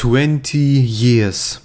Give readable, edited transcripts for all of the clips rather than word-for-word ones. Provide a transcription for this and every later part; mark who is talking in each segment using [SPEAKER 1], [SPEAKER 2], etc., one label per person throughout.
[SPEAKER 1] 20 years.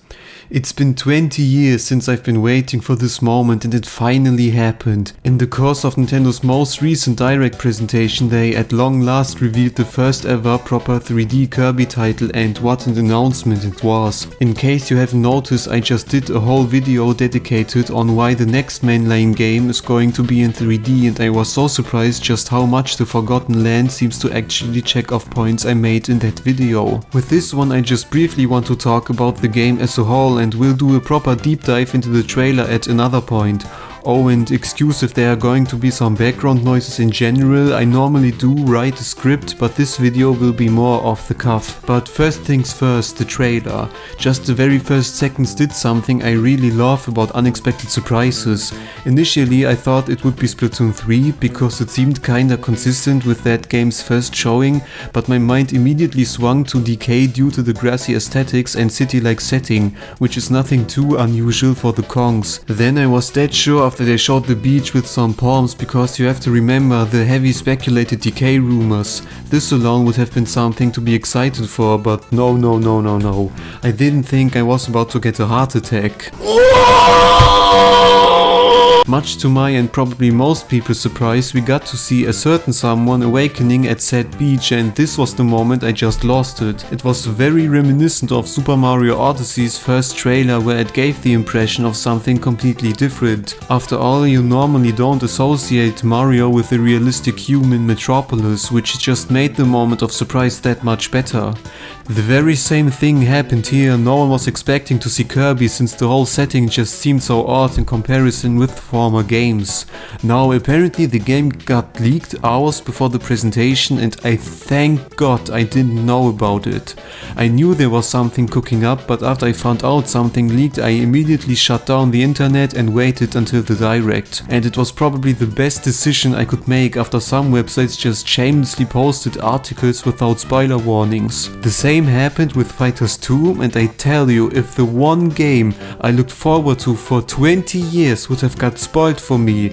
[SPEAKER 1] It's been 20 years since I've been waiting for this moment, and it finally happened. In the course of Nintendo's most recent Direct presentation, they at long last revealed the first ever proper 3D Kirby title, and what an announcement it was. In case you haven't noticed, I just did a whole video dedicated on why the next mainline game is going to be in 3D, and I was so surprised just how much the Forgotten Land seems to actually check off points I made in that video. With this one I just briefly want to talk about the game as a whole, and we'll do a proper deep dive into the trailer at another point. Oh, and excuse if there are going to be some background noises in general. I normally do write a script, but this video will be more off the cuff. But first things first, the trailer. Just the very first seconds did something I really love about unexpected surprises. Initially I thought it would be Splatoon 3 because it seemed kinda consistent with that game's first showing, but my mind immediately swung to DK due to the grassy aesthetics and city-like setting, which is nothing too unusual for the Kongs. Then I was dead sure after they showed the beach with some palms, because you have to remember the heavy speculated DK rumors. This alone would have been something to be excited for, but no. I didn't think I was about to get a heart attack. Much to my and probably most people's surprise, we got to see a certain someone awakening at said beach, and this was the moment I just lost it. It was very reminiscent of Super Mario Odyssey's first trailer, where it gave the impression of something completely different. After all, you normally don't associate Mario with a realistic human metropolis, which just made the moment of surprise that much better. The very same thing happened here. No one was expecting to see Kirby, since the whole setting just seemed so odd in comparison with former games. Now apparently the game got leaked hours before the presentation, and I thank God I didn't know about it. I knew there was something cooking up, but after I found out something leaked, I immediately shut down the internet and waited until the Direct. And it was probably the best decision I could make, after some websites just shamelessly posted articles without spoiler warnings. The same happened with Fighters 2, and I tell you, if the one game I looked forward to for 20 years would have got spoiled for me,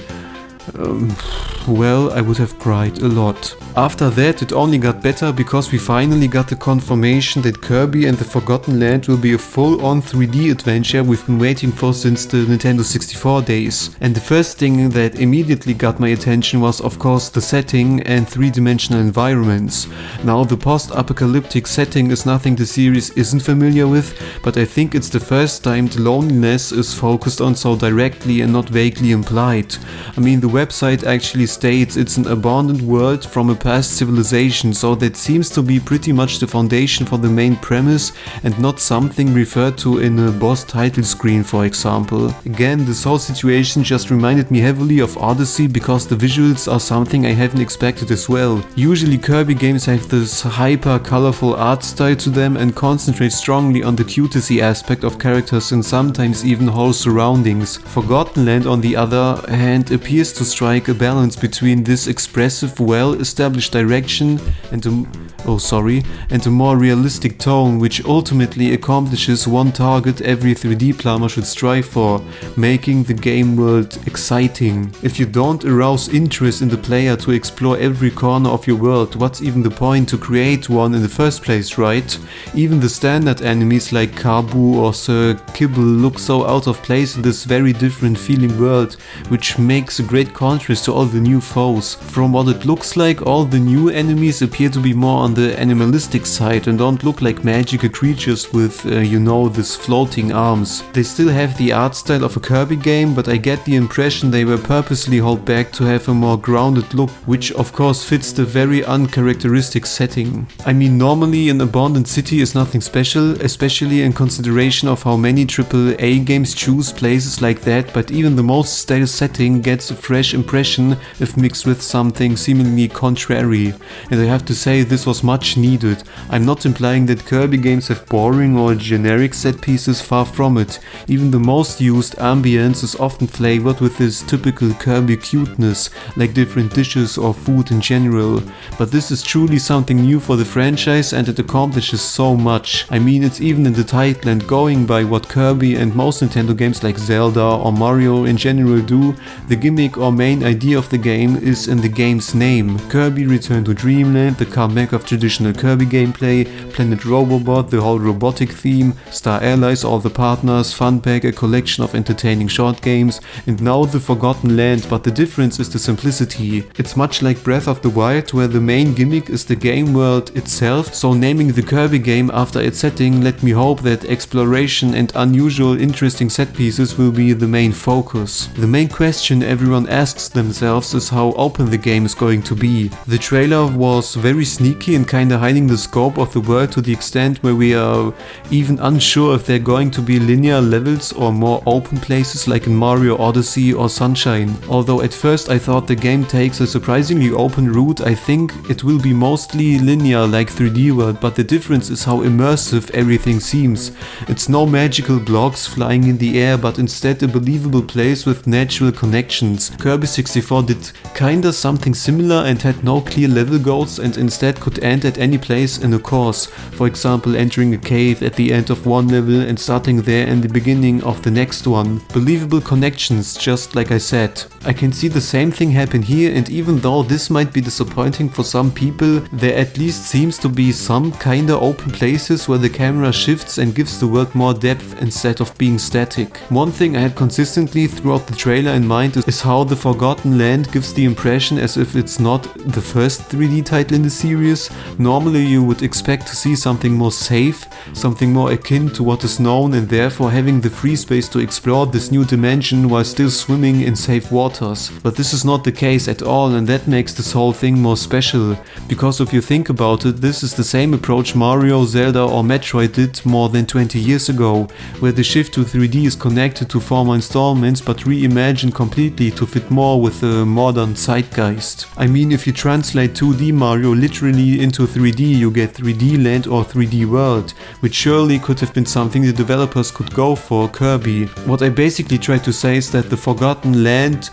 [SPEAKER 1] well, I would have cried a lot. After that it only got better, because we finally got the confirmation that Kirby and the Forgotten Land will be a full-on 3D adventure we've been waiting for since the Nintendo 64 days. And the first thing that immediately got my attention was of course the setting and three-dimensional environments. Now the post-apocalyptic setting is nothing the series isn't familiar with, but I think it's the first time the loneliness is focused on so directly and not vaguely implied. I mean, the website actually states it's an abandoned world from a past civilization, so that seems to be pretty much the foundation for the main premise, and not something referred to in a boss title screen, for example. Again, this whole situation just reminded me heavily of Odyssey, because the visuals are something I haven't expected as well. Usually Kirby games have this hyper colorful art style to them and concentrate strongly on the cutesy aspect of characters and sometimes even whole surroundings. Forgotten Land on the other hand appears to strike a balance between this expressive, well-established direction and a more realistic tone, which ultimately accomplishes one target every 3D platformer should strive for: making the game world exciting. If you don't arouse interest in the player to explore every corner of your world, what's even the point to create one in the first place, right? Even the standard enemies like Kabu or Sir Kibble look so out of place in this very different feeling world, which makes a great contrast to all the new foes. From what it looks like, all the new enemies appear to be more on the animalistic side and don't look like magical creatures with, this floating arms. They still have the art style of a Kirby game, but I get the impression they were purposely held back to have a more grounded look, which of course fits the very uncharacteristic setting. I mean, normally an abandoned city is nothing special, especially in consideration of how many AAA games choose places like that, but even the most stale setting gets a fresh impression if mixed with something seemingly contrary, and I have to say this was much needed. I'm not implying that Kirby games have boring or generic set pieces, far from it. Even the most used ambience is often flavored with this typical Kirby cuteness, like different dishes or food in general. But this is truly something new for the franchise, and it accomplishes so much. I mean, it's even in the title, and going by what Kirby and most Nintendo games like Zelda or Mario in general do, the gimmick or main idea of the game is in the game's name. Kirby Return to Dreamland, the comeback of traditional Kirby gameplay, Planet Robobot, the whole robotic theme, Star Allies, all the partners, Fun Pack, a collection of entertaining short games, and now the Forgotten Land, but the difference is the simplicity. It's much like Breath of the Wild, where the main gimmick is the game world itself, so naming the Kirby game after its setting let me hope that exploration and unusual interesting set pieces will be the main focus. The main question everyone asks themselves is how open the game is going to be. The trailer was very sneaky and kinda hiding the scope of the world to the extent where we are even unsure if they're going to be linear levels or more open places like in Mario Odyssey or Sunshine. Although at first I thought the game takes a surprisingly open route, I think it will be mostly linear like 3D World, but the difference is how immersive everything seems. It's no magical blocks flying in the air, but instead a believable place with natural connections. Kirby 64 did kinda something similar and had no clear level goals and instead could end at any place in a course. For example, entering a cave at the end of one level and starting there in the beginning of the next one. Believable connections, just like I said. I can see the same thing happen here, and even though this might be disappointing for some people, there at least seems to be some kinda open places where the camera shifts and gives the world more depth instead of being static. One thing I had consistently throughout the trailer in mind is how the Forgotten Land gives the impression as if it's not the first 3D title in the series. Normally you would expect to see something more safe, something more akin to what is known, and therefore having the free space to explore this new dimension while still swimming in safe waters. But this is not the case at all, and that makes this whole thing more special. Because if you think about it, this is the same approach Mario, Zelda or Metroid did more than 20 years ago, where the shift to 3D is connected to former installments but reimagined completely to fit more with the modern zeitgeist. I mean, if you translate 2D Mario literally into 3D, you get 3D Land or 3D World, which surely could have been something the developers could go for Kirby. What I basically try to say is that the Forgotten Land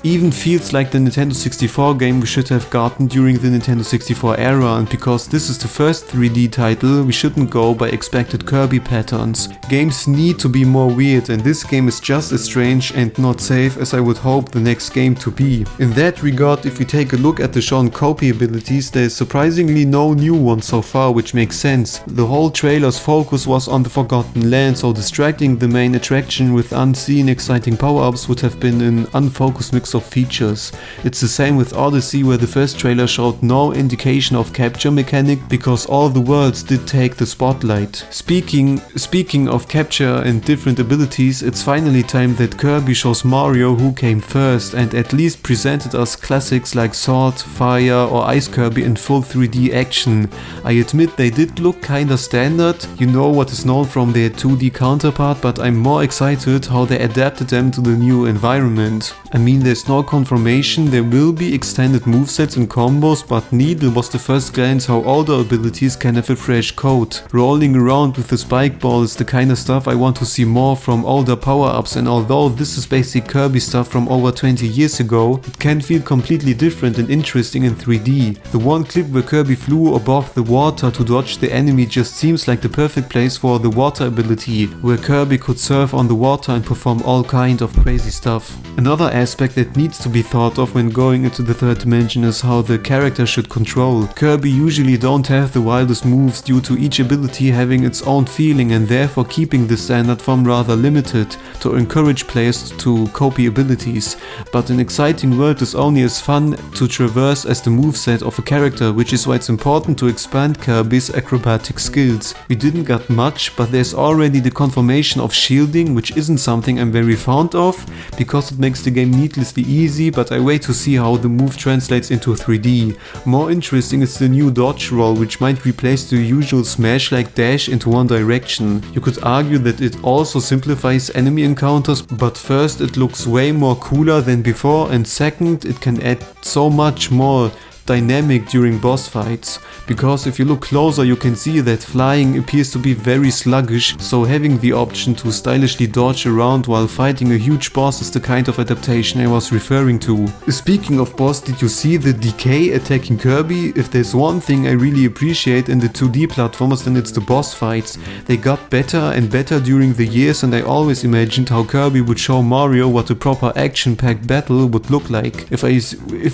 [SPEAKER 1] even feels like the Nintendo 64 game we should have gotten during the Nintendo 64 era, and because this is the first 3D title, we shouldn't go by expected Kirby patterns. Games need to be more weird, and this game is just as strange and not safe as I would hope the next game to be. In that regard, if we take a look at the shown copy abilities, there is surprisingly no new one so far, which makes sense. The whole trailer's focus was on the Forgotten Land, so distracting the main attraction with unseen exciting power-ups would have been an unfocused mix of features. It's the same with Odyssey, where the first trailer showed no indication of capture mechanic because all the worlds did take the spotlight. Speaking of capture and different abilities, it's finally time that Kirby shows Mario who came first and at least presented us classics like Sword, Fire or Ice Kirby in full 3D action. I admit they did look kinda standard, you know what is known from their 2D counterpart, but I'm more excited how they adapted them to the new environment. I mean, there's no confirmation there will be extended movesets and combos, but Needle was the first glance how older abilities can have a fresh coat. Rolling around with the spike ball is the kind of stuff I want to see more from older power-ups, and although this is basic Kirby stuff from over 20 years ago, it can feel completely different and interesting in 3D. The one clip where Kirby flew above the water to dodge the enemy just seems like the perfect place for the water ability, where Kirby could surf on the water and perform all kind of crazy stuff. Another aspect that needs to be thought of when going into the third dimension is how the character should control. Kirby usually don't have the wildest moves due to each ability having its own feeling, and therefore keeping the standard form rather limited to encourage players to copy abilities. But an exciting world is only as fun to traverse as the moveset of a character, which is why it's important to expand Kirby's acrobatic skills. We didn't get much, but there's already the confirmation of shielding, which isn't something I'm very fond of because it makes the game needlessly easy, but I wait to see how the move translates into 3D. More interesting is the new dodge roll, which might replace the usual smash-like dash into one direction. You could argue that it also simplifies enemy encounters, but first it looks way more cooler than before, and second it can add so much more dynamic during boss fights, because if you look closer you can see that flying appears to be very sluggish, so having the option to stylishly dodge around while fighting a huge boss is the kind of adaptation I was referring to. Speaking of boss, did you see the decay attacking Kirby? If there's one thing I really appreciate in the 2D platformers, then it's the boss fights. They got better and better during the years, and I always imagined how Kirby would show Mario what a proper action-packed battle would look like. If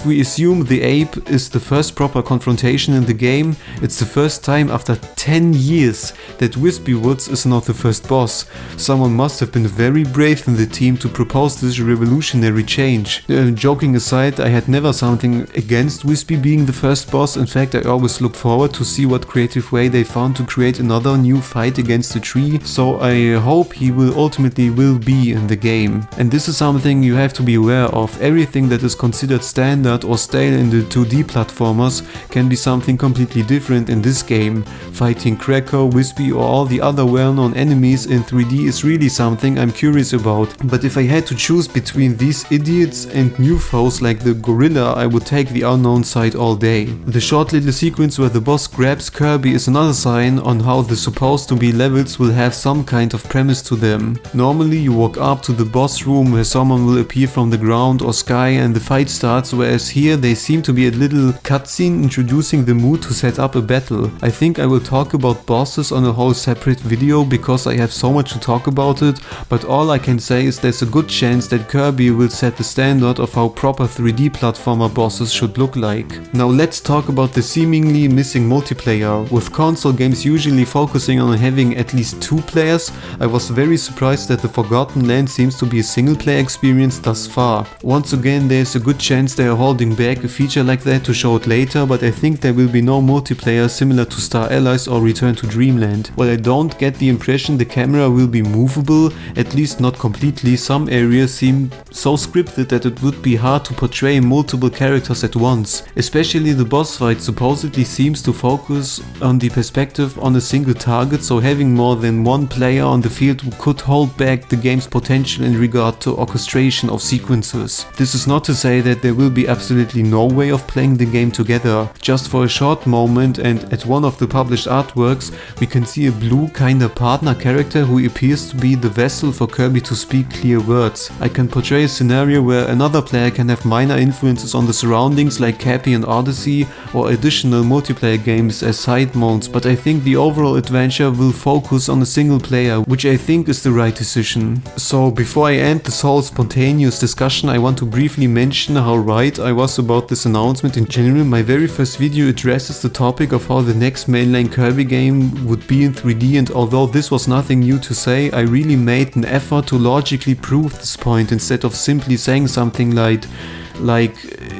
[SPEAKER 1] we assume the ape is is the first proper confrontation in the game. It's the first time after 10 years that Wispy Woods is not the first boss. Someone must have been very brave in the team to propose this revolutionary change. Joking aside, I had never something against Wispy being the first boss. In fact, I always looked forward to see what creative way they found to create another new fight against the tree, so I hope he will ultimately be in the game. And this is something you have to be aware of. Everything that is considered standard or stale in the 2D platformers can be something completely different in this game. Fighting Cracker, Wispy or all the other well-known enemies in 3D is really something I'm curious about. But if I had to choose between these idiots and new foes like the gorilla, I would take the unknown side all day. The short little sequence where the boss grabs Kirby is another sign on how the supposed to be levels will have some kind of premise to them. Normally you walk up to the boss room where someone will appear from the ground or sky and the fight starts, whereas here they seem to be a little cutscene introducing the mood to set up a battle. I think I will talk about bosses on a whole separate video because I have so much to talk about it, but all I can say is there's a good chance that Kirby will set the standard of how proper 3D platformer bosses should look like. Now let's talk about the seemingly missing multiplayer. With console games usually focusing on having at least 2 players, I was very surprised that the Forgotten Land seems to be a single player experience thus far. Once again, there's a good chance they are holding back a feature like that to show it later, but I think there will be no multiplayer similar to Star Allies or Return to Dreamland. While I don't get the impression the camera will be movable, at least not completely, some areas seem so scripted that it would be hard to portray multiple characters at once. Especially the boss fight supposedly seems to focus on the perspective on a single target, so having more than one player on the field could hold back the game's potential in regard to orchestration of sequences. This is not to say that there will be absolutely no way of playing the game together. Just for a short moment and at one of the published artworks we can see a blue kinda partner character who appears to be the vessel for Kirby to speak clear words. I can portray a scenario where another player can have minor influences on the surroundings like Cappy and Odyssey or additional multiplayer games as side modes, but I think the overall adventure will focus on a single player, which I think is the right decision. So before I end this whole spontaneous discussion, I want to briefly mention how right I was about this announcement in general. My very first video addresses the topic of how the next mainline Kirby game would be in 3D, and although this was nothing new to say, I really made an effort to logically prove this point instead of simply saying something like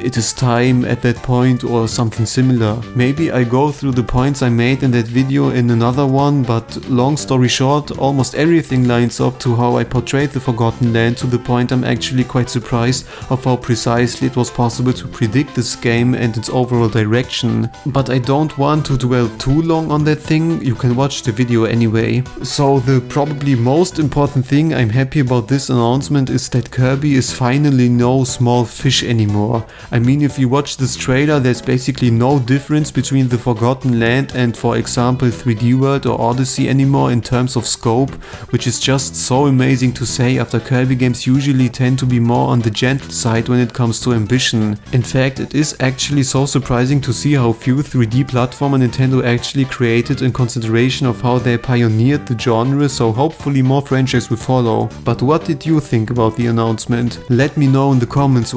[SPEAKER 1] it is time at that point or something similar. Maybe I go through the points I made in that video in another one, but long story short, almost everything lines up to how I portrayed the Forgotten Land, to the point I'm actually quite surprised of how precisely it was possible to predict this game and its overall direction. But I don't want to dwell too long on that thing, you can watch the video anyway. So the probably most important thing I'm happy about this announcement is that Kirby is finally no small fish anymore. I mean, if you watch this trailer, there's basically no difference between the Forgotten Land and, for example, 3D World or Odyssey anymore in terms of scope, which is just so amazing to say after Kirby games usually tend to be more on the gentle side when it comes to ambition. In fact, it is actually so surprising to see how few 3D platformer Nintendo actually created in consideration of how they pioneered the genre, so hopefully more franchises will follow. But what did you think about the announcement? Let me know in the comments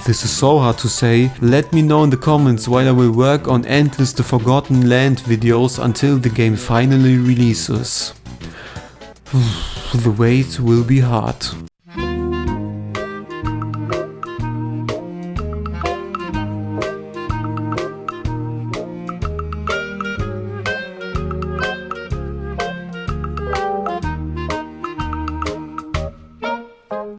[SPEAKER 1] this is so hard to say. Let me know in the comments while I will work on endless The Forgotten Land videos until the game finally releases. The wait will be hard.